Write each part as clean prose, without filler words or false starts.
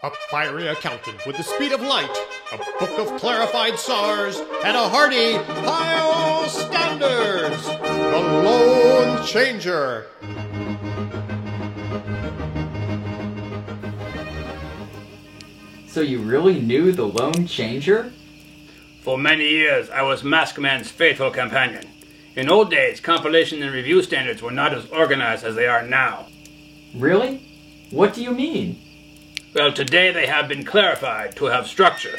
A fiery accountant with the speed of light, a book of clarified SARS, and a hearty High Standards. The Lone Changer. So you really knew the Lone Changer? For many years, I was Maskman's faithful companion. In old days, compilation and review standards were not as organized as they are now. Really? What do you mean? Well, today they have been clarified to have structure.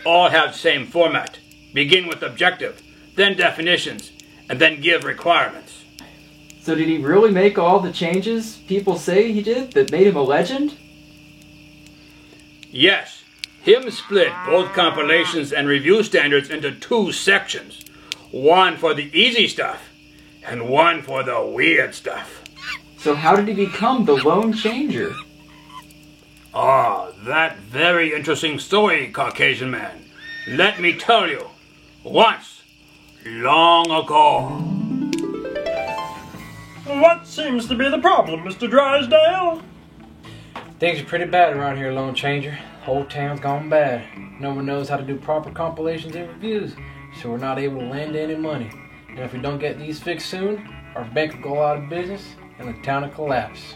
All have same format. Begin with objective, then definitions, and then give requirements. So did he really make all the changes people say he did that made him a legend? Yes, him split both compilations and review standards into two sections. One for the easy stuff, and one for the weird stuff. So how did he become the Lone Changer? Ah, that very interesting story, Caucasian man. Let me tell you. Once, long ago. What seems to be the problem, Mr. Drysdale? Things are pretty bad around here, Lone Changer. Whole town's gone bad. No one knows how to do proper compilations and reviews, so we're not able to lend any money. And if we don't get these fixed soon, our bank will go out of business and the town will collapse.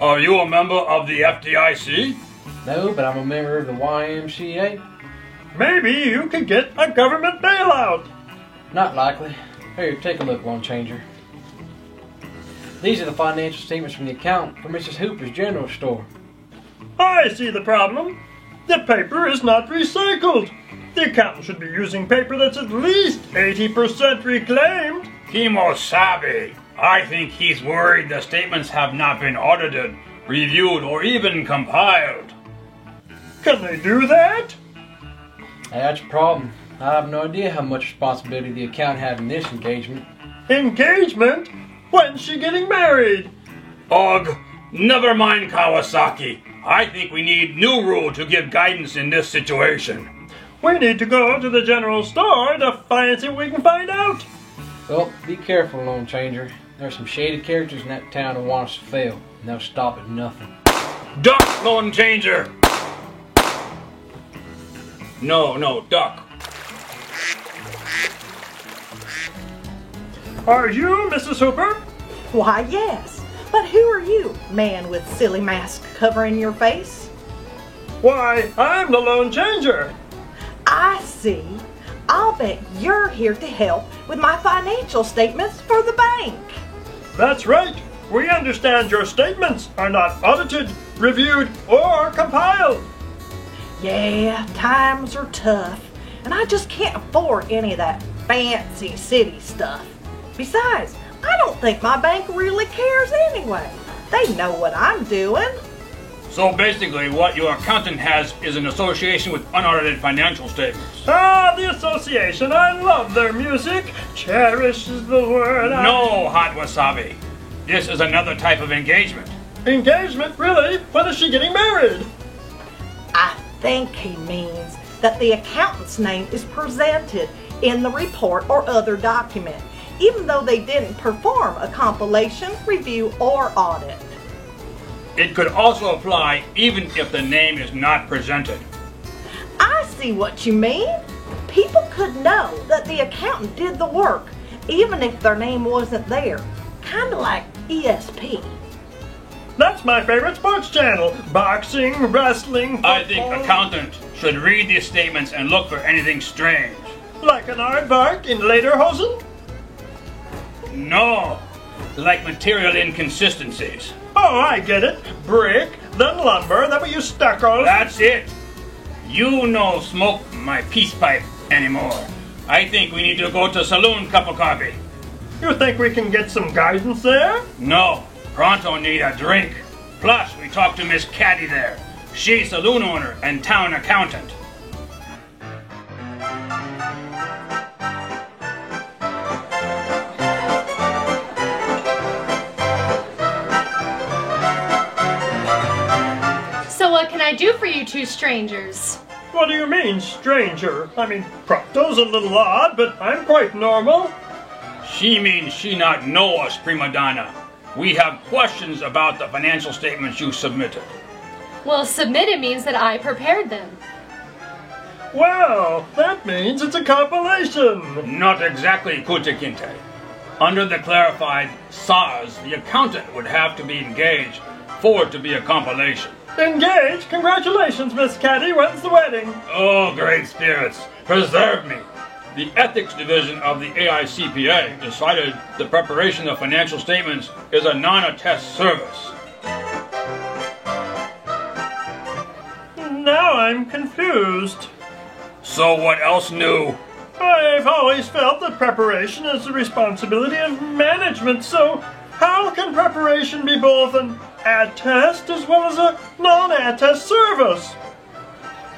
Are you a member of the FDIC? No, but I'm a member of the YMCA. Maybe you could get a government bailout. Not likely. Here, take a look, Lone Changer. These are the financial statements from the account for Mrs. Hooper's general store. I see the problem. The paper is not recycled. The accountant should be using paper that's at least 80% reclaimed. Kimosabe. I think he's worried the statements have not been audited, reviewed, or even compiled. Can they do that? That's a problem. I have no idea how much responsibility the accountant had in this engagement. Engagement? When's she getting married? Ugh, never mind Kawasaki. I think we need new rule to give guidance in this situation. We need to go to the general store to see what we can find out. Well, be careful, Lone Changer. There's some shady characters in that town who want us to fail, and they'll stop at nothing. Duck, Lone Changer! No, duck. Are you Mrs. Hooper? Why, yes. But who are you, man with silly mask covering your face? Why, I'm the Lone Changer. I see. I'll bet you're here to help with my financial statements for the bank. That's right. We understand your statements are not audited, reviewed, or compiled. Yeah, times are tough, and I just can't afford any of that fancy city stuff. Besides, I don't think my bank really cares anyway. They know what I'm doing. So basically, what your accountant has is an association with unaudited financial statements. Ah, the association. I love their music. Cherish is the word. No, Hot Wasabi. This is another type of engagement. Engagement? Really? When is she getting married? I think he means that the accountant's name is presented in the report or other document, even though they didn't perform a compilation, review, or audit. It could also apply even if the name is not presented. I see what you mean. People could know that the accountant did the work, even if their name wasn't there. Kind of like ESP. That's my favorite sports channel. Boxing, wrestling, football. I think accountant should read these statements and look for anything strange. Like an aardvark in Lederhosen? No, like material inconsistencies. Oh, I get it. Brick, then lumber, then we use stucco. That's it. You no smoke my peace pipe anymore. I think we need to go to saloon cup of coffee. You think we can get some guidance there? No, pronto need a drink. Plus, we talked to Miss Caddy there. She's saloon owner and town accountant. So what can I do for you two strangers? What do you mean, stranger? I mean, Pronto's a little odd, but I'm quite normal. She means she not know us, prima donna. We have questions about the financial statements you submitted. Well, submitted means that I prepared them. Well, that means it's a compilation. Not exactly, Kutikinte. Under the clarified SARS, the accountant would have to be engaged for it to be a compilation. Engaged? Congratulations, Miss Caddy. When's the wedding? Oh, great spirits, preserve me. The Ethics Division of the AICPA decided the preparation of financial statements is a non-attest service. Now I'm confused. So what else new? I've always felt that preparation is the responsibility of management, so how can preparation be both an attest as well as a non-attest service?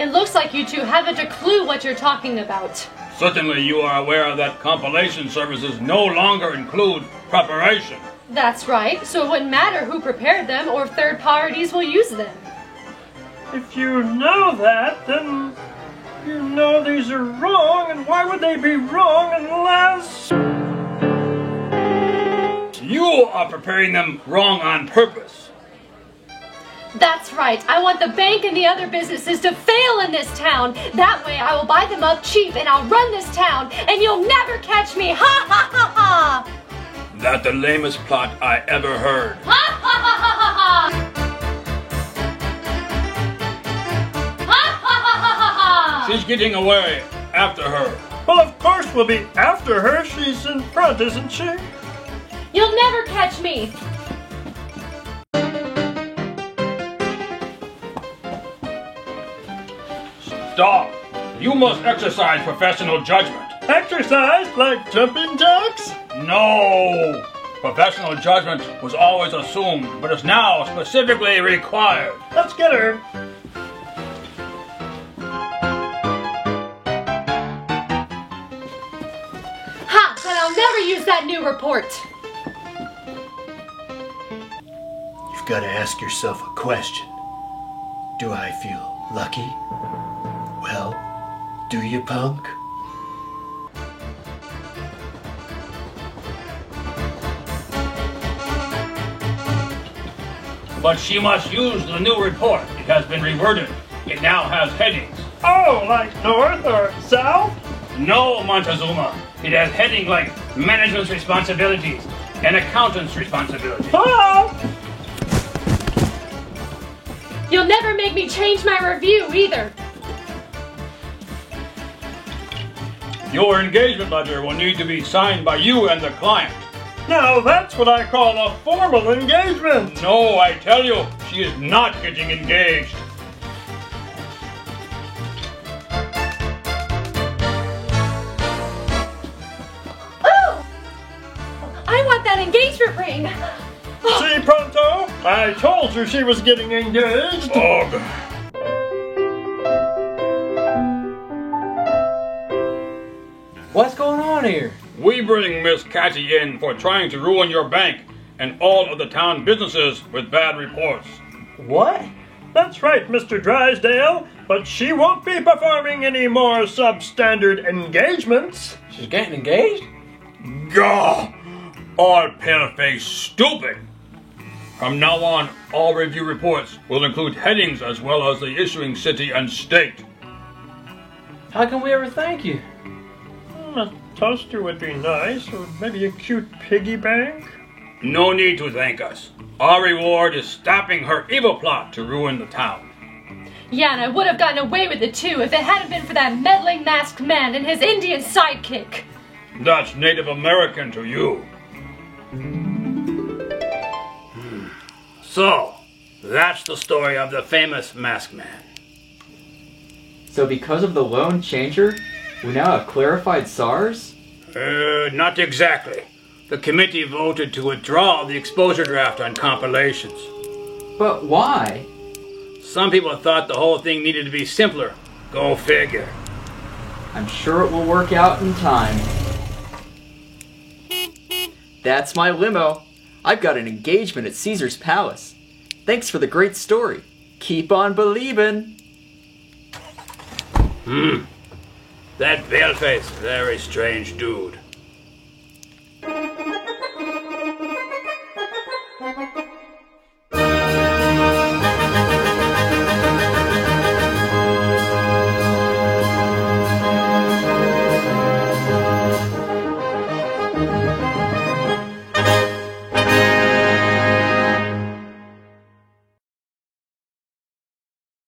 It looks like you two haven't a clue what you're talking about. Certainly you are aware that compilation services no longer include preparation. That's right, so it wouldn't matter who prepared them or if third parties will use them. If you know that, then you know these are wrong, and why would they be wrong unless... You are preparing them wrong on purpose. That's right, I want the bank and the other businesses to fail in this town. That way I will buy them up cheap and I'll run this town, and you'll never catch me. Ha ha ha ha! That's the lamest plot I ever heard. Ha ha ha ha ha ha! She's getting away. After her. Well, of course we'll be after her. She's in front, isn't she? You'll never catch me. Stop. You must exercise professional judgment. Exercise like jumping jacks? No. Professional judgment was always assumed, but is now specifically required. Let's get her. I'll never use that new report. You've got to ask yourself a question. Do I feel lucky? Well, do you, punk? But she must use the new report. It has been reworded. It now has headings. Oh, like north or south? No, Montezuma. It has heading like management's responsibilities and accountant's responsibilities. Oh! You'll never make me change my review either. Your engagement letter will need to be signed by you and the client. Now that's what I call a formal engagement. No, I tell you, she is not getting engaged. Engagement ring. See, Pronto? I told you she was getting engaged. Ugh. What's going on here? We bring Miss Catty in for trying to ruin your bank and all of the town businesses with bad reports. What? That's right, Mr. Drysdale, but she won't be performing any more substandard engagements. She's getting engaged? Gah! All pale-faced stupid! From now on, all review reports will include headings as well as the issuing city and state. How can we ever thank you? A toaster would be nice, or maybe a cute piggy bank. No need to thank us. Our reward is stopping her evil plot to ruin the town. Yeah, and I would have gotten away with it too if it hadn't been for that meddling masked man and his Indian sidekick. That's Native American to you. So, that's the story of the famous masked man. So because of the loan changer, we now have clarified SARS? Not exactly. The committee voted to withdraw the exposure draft on compilations. But why? Some people thought the whole thing needed to be simpler. Go figure. I'm sure it will work out in time. That's my limo. I've got an engagement at Caesar's Palace. Thanks for the great story. Keep on believing. That pale-faced, very strange dude.